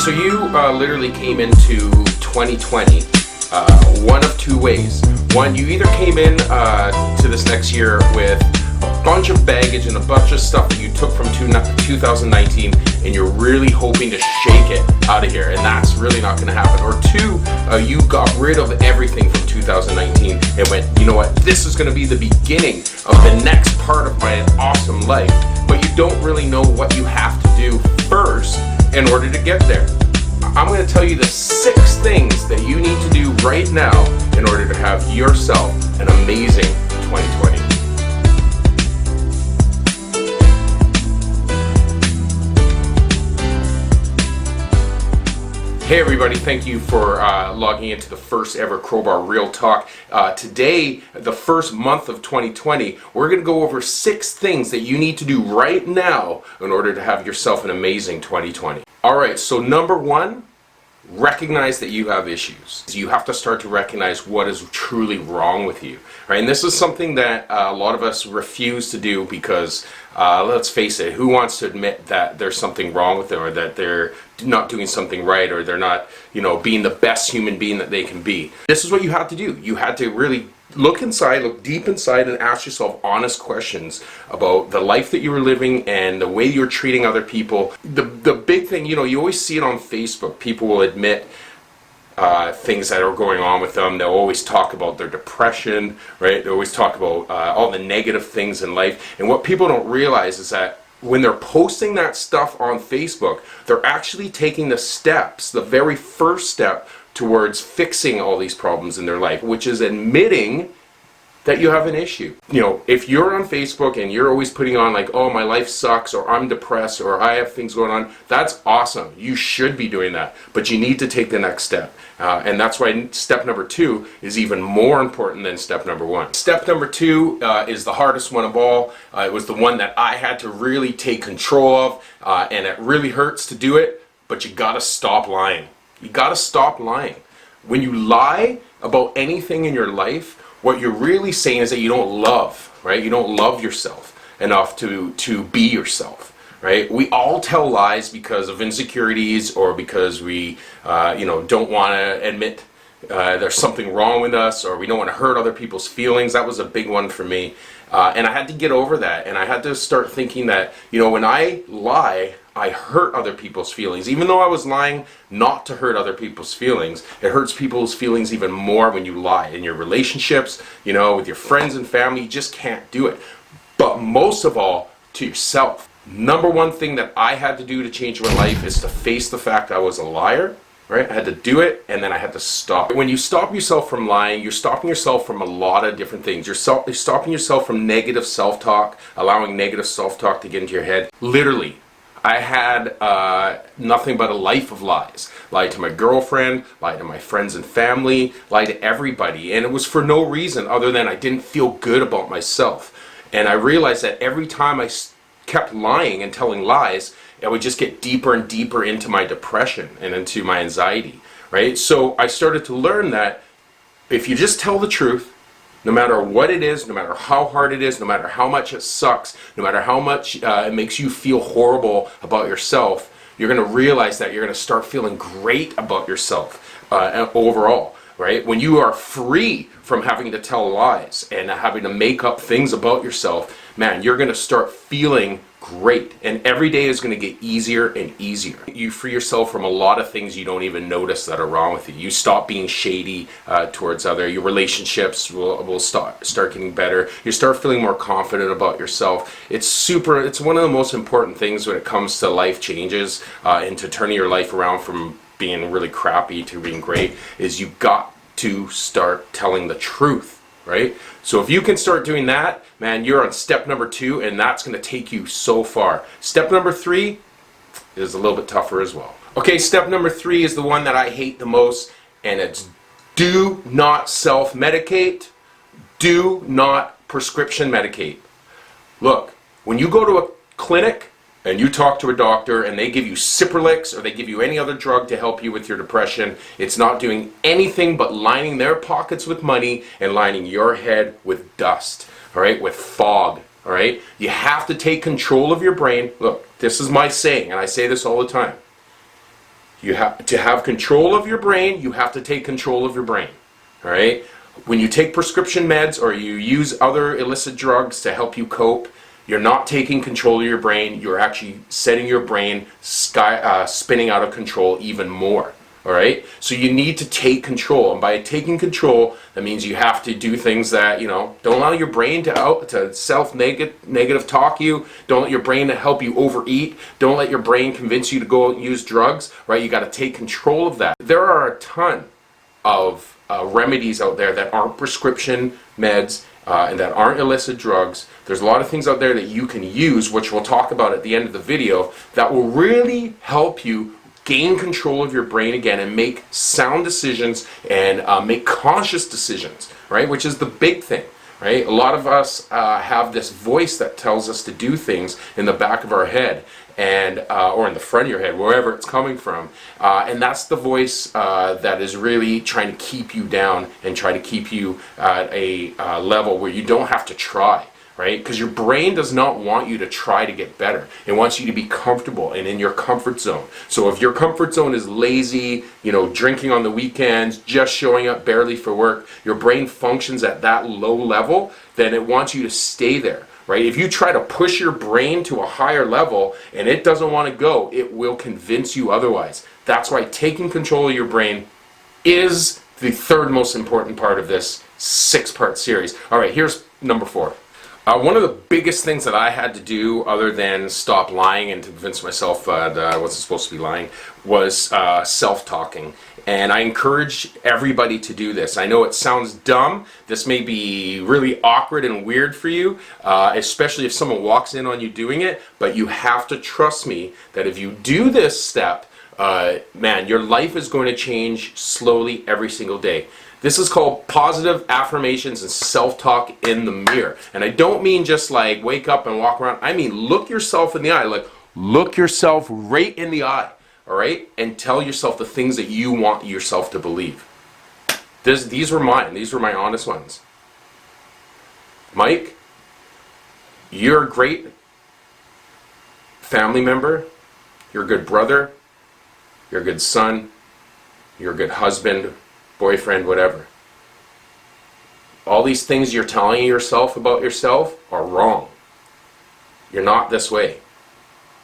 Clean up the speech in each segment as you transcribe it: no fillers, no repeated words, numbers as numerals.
So you literally came into 2020 one of two ways. One, you either came in to this next year with a bunch of baggage and a bunch of stuff that you took from 2019 and you're really hoping to shake it out of here, and that's really not going to happen. Or two, you got rid of everything from 2019 and went, you know what, this is going to be the beginning of the next part of my awesome life, but you don't really know what you have to do first in order to get there. I'm going to tell you the 6 things that you need to do right now in order to have yourself an amazing 2020. Hey everybody, thank you for logging into the first ever Crowbar Real Talk. Today, the first month of 2020, we're going to go over 6 things that you need to do right now in order to have yourself an amazing 2020. Alright, so number 1, recognize that you have issues. You have to start to recognize what is truly wrong with you. Right? And this is something that a lot of us refuse to do because, let's face it, who wants to admit that there's something wrong with them or that they're not doing something right or they're not, being the best human being that they can be. This is what you had to do. You had to really look inside, look deep inside, and ask yourself honest questions about the life that you were living and the way you're treating other people. The big thing, you always see it on Facebook. People will admit things that are going on with them. They'll always talk about their depression, right? They always talk about all the negative things in life. And what people don't realize is that when they're posting that stuff on Facebook, they're actually taking the steps, the very first step towards fixing all these problems in their life, which is admitting that you have an issue. If you're on Facebook and you're always putting on like, oh, my life sucks, or I'm depressed, or I have things going on, that's awesome. You should be doing that, but you need to take the next step. And that's why step number 2 is even more important than step number 1. Step number 2 is the hardest one of all. It was the one that I had to really take control of, and it really hurts to do it, but you gotta stop lying. You gotta stop lying. When you lie about anything in your life, what you're really saying is that you don't love, right? You don't love yourself enough to be yourself, right? We all tell lies because of insecurities or because we, don't want to admit there's something wrong with us, or we don't want to hurt other people's feelings. That was a big one for me. And I had to get over that, and I had to start thinking that, when I lie, I hurt other people's feelings. Even though I was lying not to hurt other people's feelings, it hurts people's feelings even more when you lie. In your relationships, with your friends and family, you just can't do it. But most of all, to yourself. Number 1 thing that I had to do to change my life is to face the fact I was a liar. Right? I had to do it, and then I had to stop. When you stop yourself from lying, you're stopping yourself from a lot of different things. You're stopping yourself from negative self-talk, allowing negative self-talk to get into your head. Literally, I had nothing but a life of lies. Lied to my girlfriend, lied to my friends and family, lied to everybody. And it was for no reason other than I didn't feel good about myself. And I realized that every time I kept lying and telling lies, I would just get deeper and deeper into my depression and into my anxiety, right? So I started to learn that if you just tell the truth, no matter what it is, no matter how hard it is, no matter how much it sucks, no matter how much it makes you feel horrible about yourself, you're going to realize that you're going to start feeling great about yourself overall, right? When you are free from having to tell lies and having to make up things about yourself, man, you're going to start feeling great, and every day is going to get easier and easier. You free yourself from a lot of things you don't even notice that are wrong with you. You stop being shady towards your relationships will start getting better. You start feeling more confident about yourself. It's one of the most important things when it comes to life changes and to turning your life around from being really crappy to being great, is you got to start telling the truth. Right? So if you can start doing that, man, you're on step number 2, and that's going to take you so far. Step number 3 is a little bit tougher as well. Okay, step number 3 is the one that I hate the most, and it's do not self-medicate. Do not prescription medicate. Look, when you go to a clinic and you talk to a doctor and they give you Cipralex or they give you any other drug to help you with your depression, it's not doing anything but lining their pockets with money and lining your head with dust, all right, with fog, all right? You have to take control of your brain. Look, this is my saying, and I say this all the time. You have to have control of your brain. You have to take control of your brain. All right? When you take prescription meds or you use other illicit drugs to help you cope, you're not taking control of your brain. You're actually setting your brain spinning out of control even more. All right? So you need to take control. And by taking control, that means you have to do things that, don't allow your brain to self-negative talk you. Don't let your brain to help you overeat. Don't let your brain convince you to go out and use drugs. Right? You got to take control of that. There are a ton of remedies out there that aren't prescription meds and that aren't illicit drugs. There's a lot of things out there that you can use, which we'll talk about at the end of the video, that will really help you gain control of your brain again and make sound decisions and make conscious decisions, right? Which is the big thing, right? A lot of us have this voice that tells us to do things in the back of our head and or in the front of your head, wherever it's coming from, and that's the voice that is really trying to keep you down and try to keep you at a level where you don't have to try. Right? Because your brain does not want you to try to get better. It wants you to be comfortable and in your comfort zone. So if your comfort zone is lazy, drinking on the weekends, just showing up barely for work, your brain functions at that low level, then it wants you to stay there. Right? If you try to push your brain to a higher level and it doesn't want to go, it will convince you otherwise. That's why taking control of your brain is the third most important part of this 6-part series. All right, here's number 4. One of the biggest things that I had to do, other than stop lying and to convince myself that I wasn't supposed to be lying, was self-talking. And I encourage everybody to do this. I know it sounds dumb. This may be really awkward and weird for you, especially if someone walks in on you doing it. But you have to trust me that if you do this step, man, your life is going to change slowly every single day. This is called positive affirmations and self-talk in the mirror. And I don't mean just like wake up and walk around. I mean look yourself in the eye. Like look yourself right in the eye. All right? And tell yourself the things that you want yourself to believe. These were mine. These were my honest ones. Mike, you're a great family member. You're a good brother. You're a good son. You're a good husband, boyfriend, whatever. All these things you're telling yourself about yourself are wrong. You're not this way.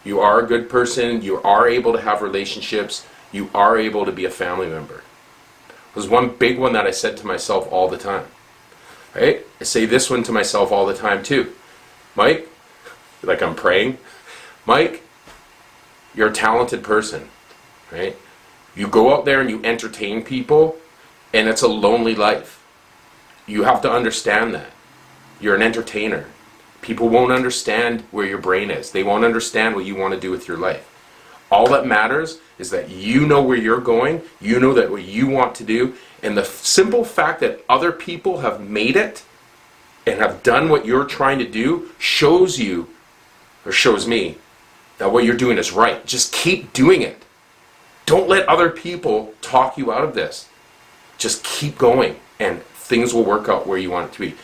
You are a good person. You are able to have relationships. You are able to be a family member. There's one big one that I said to myself all the time. Right? I say this one to myself all the time too. Mike, like I'm praying. Mike, you're a talented person. Right? You go out there and you entertain people, and it's a lonely life. You have to understand that. You're an entertainer. People won't understand where your brain is. They won't understand what you want to do with your life. All that matters is that you know where you're going, you know that what you want to do, and the simple fact that other people have made it and have done what you're trying to do shows you, or shows me, that what you're doing is right. Just keep doing it. Don't let other people talk you out of this. Just keep going, and things will work out where you want it to be.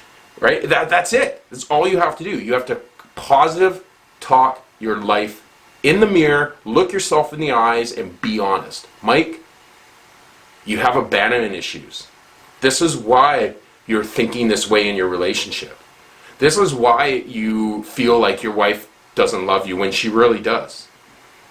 Right? That's it. That's all you have to do. You have to positive talk your life in the mirror, look yourself in the eyes, and be honest. Mike, you have abandonment issues. This is why you're thinking this way in your relationship. This is why you feel like your wife doesn't love you when she really does.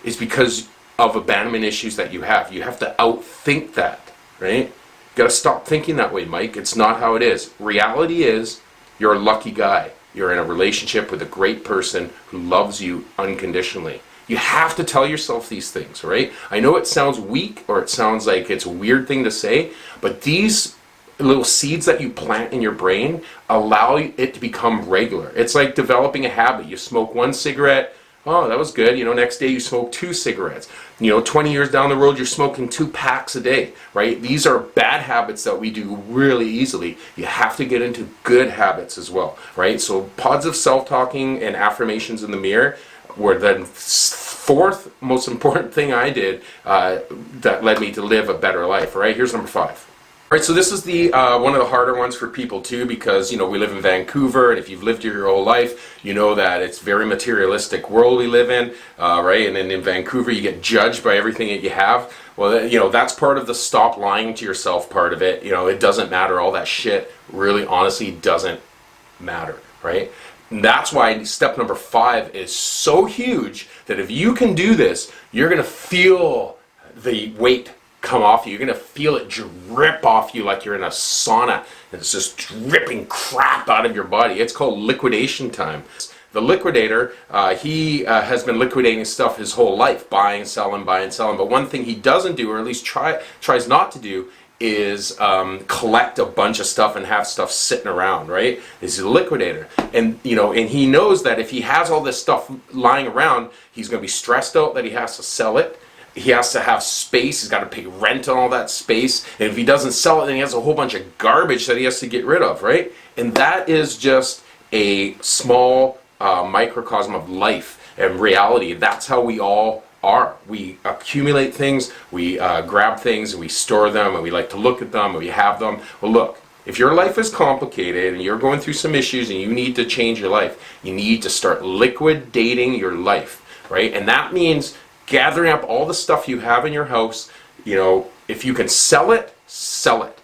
It's because of abandonment issues that you have. You have to outthink that, right? You gotta stop thinking that way, Mike. It's not how it is. Reality is, you're a lucky guy. You're in a relationship with a great person who loves you unconditionally. You have to tell yourself these things, right? I know it sounds weak, or it sounds like it's a weird thing to say, but these little seeds that you plant in your brain allow it to become regular. It's like developing a habit. You smoke one cigarette, oh, that was good. Next day you smoke 2 cigarettes. 20 years down the road, you're smoking 2 packs a day, right? These are bad habits that we do really easily. You have to get into good habits as well, right? So positive self-talking and affirmations in the mirror were the 4th most important thing I did that led me to live a better life, right? Here's number 5. All right, so this is the one of the harder ones for people too, because we live in Vancouver, and if you've lived here your whole life, you know that it's very materialistic world we live in, right? And then in Vancouver, you get judged by everything that you have. Well, that's part of the stop lying to yourself part of it. It doesn't matter. All that shit really, honestly, doesn't matter, right? And that's why step number 5 is so huge that if you can do this, you're gonna feel the weight come off you. You're gonna feel it drip off you like you're in a sauna, and it's just dripping crap out of your body. It's called liquidation time. The liquidator, he has been liquidating stuff his whole life, buying, selling, buying, selling. But one thing he doesn't do, or at least tries not to do, is collect a bunch of stuff and have stuff sitting around, right? He's a liquidator, and and he knows that if he has all this stuff lying around, he's gonna be stressed out that he has to sell it. He has to have space. He's got to pay rent on all that space. And if he doesn't sell it, then he has a whole bunch of garbage that he has to get rid of, right? And that is just a small microcosm of life and reality. That's how we all are. We accumulate things, we grab things, and we store them, and we like to look at them, and we have them. Well, look, if your life is complicated and you're going through some issues and you need to change your life, you need to start liquidating your life, right? And that means gathering up all the stuff you have in your house. If you can sell it, sell it.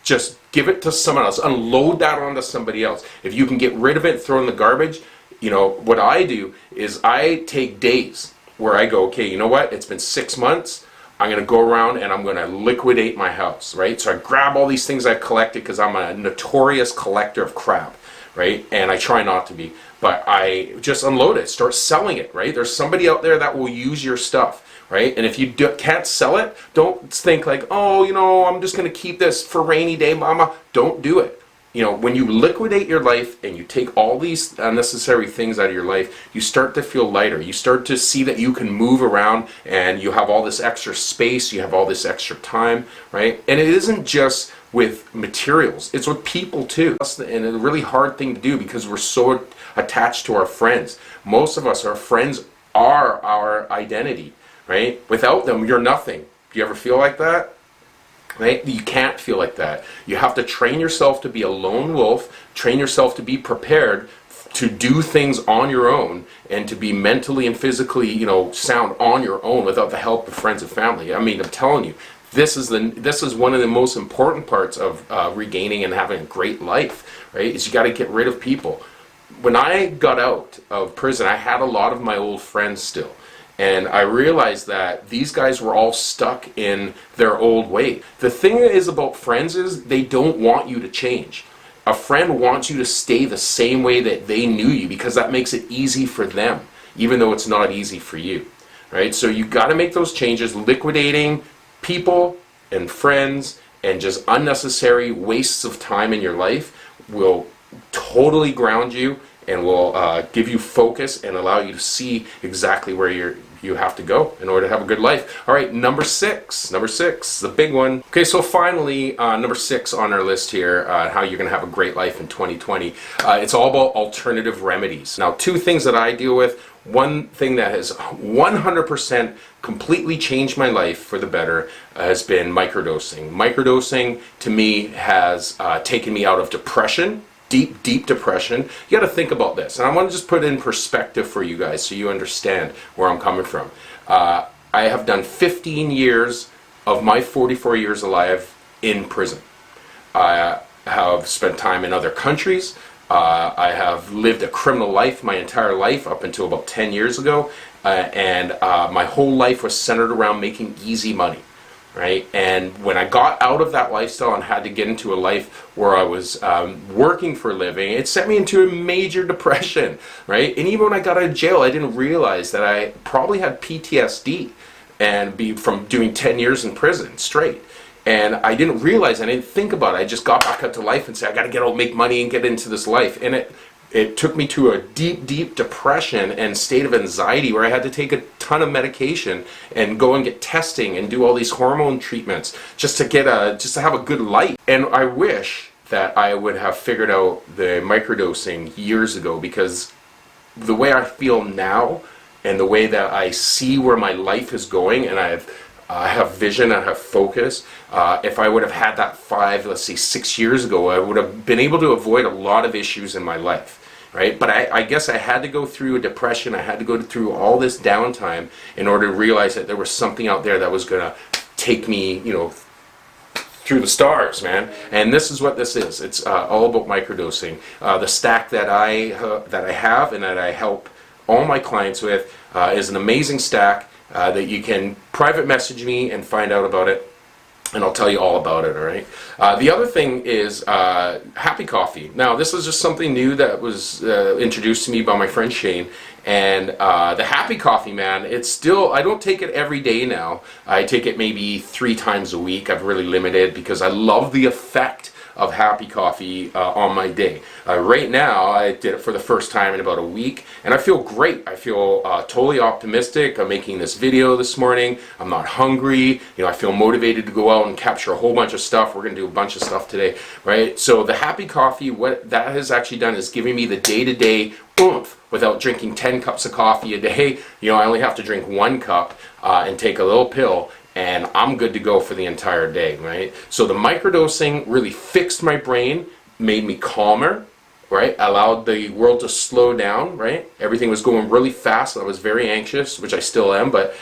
Just give it to someone else. Unload that onto somebody else. If you can get rid of it, throw in the garbage. What I do is I take days where I go, okay, you know what? It's been 6 months. I'm going to go around and I'm going to liquidate my house, right? So I grab all these things I've collected, because I'm a notorious collector of crap, right? And I try not to be. But I just unload it, start selling it, right? There's somebody out there that will use your stuff, right? And if you can't sell it, don't think like, oh, I'm just going to keep this for rainy day, mama. Don't do it. When you liquidate your life and you take all these unnecessary things out of your life, you start to feel lighter. You start to see that you can move around, and you have all this extra space, you have all this extra time, right? And it isn't just with materials, it's with people too. And a really hard thing to do, because we're so attached to our friends. Most of us, our friends are our identity, right? Without them, you're nothing. Do you ever feel like that? Right? You can't feel like that. You have to train yourself to be a lone wolf, train yourself to be prepared to do things on your own, and to be mentally and physically, sound on your own without the help of friends and family. I mean, I'm telling you, this is one of the most important parts of regaining and having a great life, right? Is you got to get rid of people. When I got out of prison, I had a lot of my old friends still. And I realized that these guys were all stuck in their old way. The thing is about friends is they don't want you to change. A friend wants you to stay the same way that they knew you, because that makes it easy for them, even though it's not easy for you, right? So you got to make those changes. Liquidating people and friends and just unnecessary wastes of time in your life will totally ground you, and will give you focus and allow you to see exactly where you have to go in order to have a good life. All right, number six, the big one. Okay, so finally, number 6 on our list here, how you're going to have a great life in 2020. It's all about alternative remedies. Now, 2 things that I deal with. One thing that has 100% completely changed my life for the better has been microdosing. Microdosing, to me, has taken me out of depression. Deep depression. You got to think about this, and I want to just put it in perspective for you guys so you understand where I'm coming from. I have done 15 years of my 44 years alive in prison. I have spent time in other countries. I have lived a criminal life my entire life up until about 10 years ago, and my whole life was centered around making easy money. Right? And when I got out of that lifestyle and had to get into a life where I was working for a living, it sent me into a major depression, right? And even when I got out of jail, I didn't realize that I probably had PTSD from doing 10 years in prison straight. And I didn't realize, I didn't think about it. I just got back up to life and said, I got to get out, make money, and get into this life. And it took me to a deep depression and state of anxiety where I had to take a ton of medication and go and get testing and do all these hormone treatments just to have a good life. And I wish that I would have figured out the microdosing years ago, because the way I feel now and the way that I see where my life is going, and I have vision, I have focus. If I would have had that 6 years ago, I would have been able to avoid a lot of issues in my life. Right? But I guess I had to go through a depression. I had to go through all this downtime in order to realize that there was something out there that was going to take me, through the stars, man. And this is what this is. It's all about microdosing. The stack that I have and that I help all my clients with is an amazing stack that you can private message me and find out about it. And I'll tell you all about it, all right? The other thing is Happy Coffee. Now, this is just something new that was introduced to me by my friend Shane. And the Happy Coffee, man, it's still, I don't take it every day now. I take it maybe 3 times a week. I've really limited because I love the effect of Happy Coffee on my day. Right now, I did it for the first time in about a week, and I feel great. I feel totally optimistic. I'm making this video this morning. I'm not hungry. I feel motivated to go out and capture a whole bunch of stuff. We're going to do a bunch of stuff today, right? So the Happy Coffee, what that has actually done is giving me the day-to-day oomph without drinking 10 cups of coffee a day. I only have to drink 1 cup and take a little pill, and I'm good to go for the entire day, right? So the microdosing really fixed my brain, made me calmer, right? Allowed the world to slow down, right? Everything was going really fast. I was very anxious, which I still am, but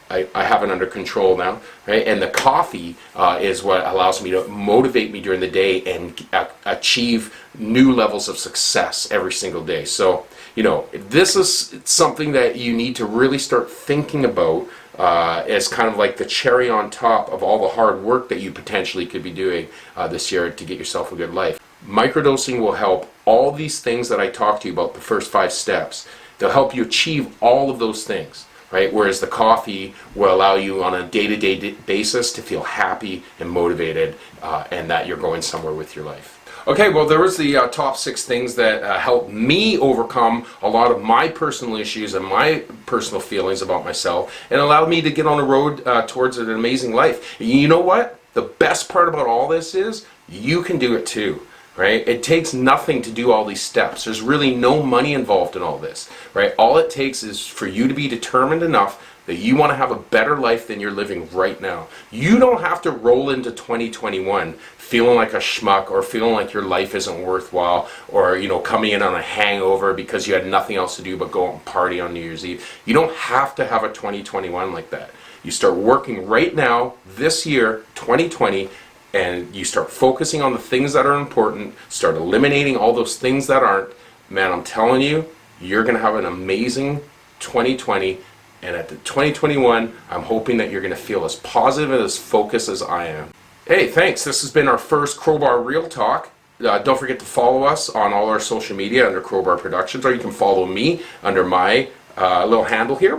I have it under control now, right? And the coffee is what allows me to motivate me during the day and achieve new levels of success every single day. So, this is something that you need to really start thinking about as kind of like the cherry on top of all the hard work that you potentially could be doing this year to get yourself a good life. Microdosing will help all these things that I talked to you about, the first 5 steps. They'll help you achieve all of those things. Right? Whereas the coffee will allow you on a day-to-day basis to feel happy and motivated and that you're going somewhere with your life. Okay, well, there was the top 6 things that helped me overcome a lot of my personal issues and my personal feelings about myself and allowed me to get on the road towards an amazing life. You know what? The best part about all this is you can do it too. Right? It takes nothing to do all these steps. There's really no money involved in all this, right? All it takes is for you to be determined enough that you want to have a better life than you're living right now. You don't have to roll into 2021 feeling like a schmuck or feeling like your life isn't worthwhile or, coming in on a hangover because you had nothing else to do but go out and party on New Year's Eve. You don't have to have a 2021 like that. You start working right now, this year, 2020, and you start focusing on the things that are important, start eliminating all those things that aren't, man, I'm telling you, you're going to have an amazing 2020, and at the 2021, I'm hoping that you're going to feel as positive and as focused as I am. Hey, thanks. This has been our first Crowbar Real Talk. Don't forget to follow us on all our social media under Crowbar Productions, or you can follow me under my little handle here,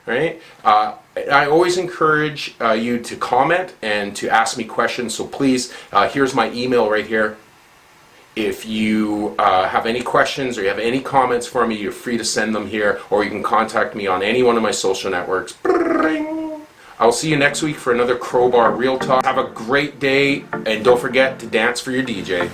right? I always encourage you to comment and to ask me questions, so please, here's my email right here. If you have any questions or you have any comments for me, you're free to send them here, or you can contact me on any one of my social networks. I'll see you next week for another Crowbar Real Talk. Have a great day, and don't forget to dance for your DJ.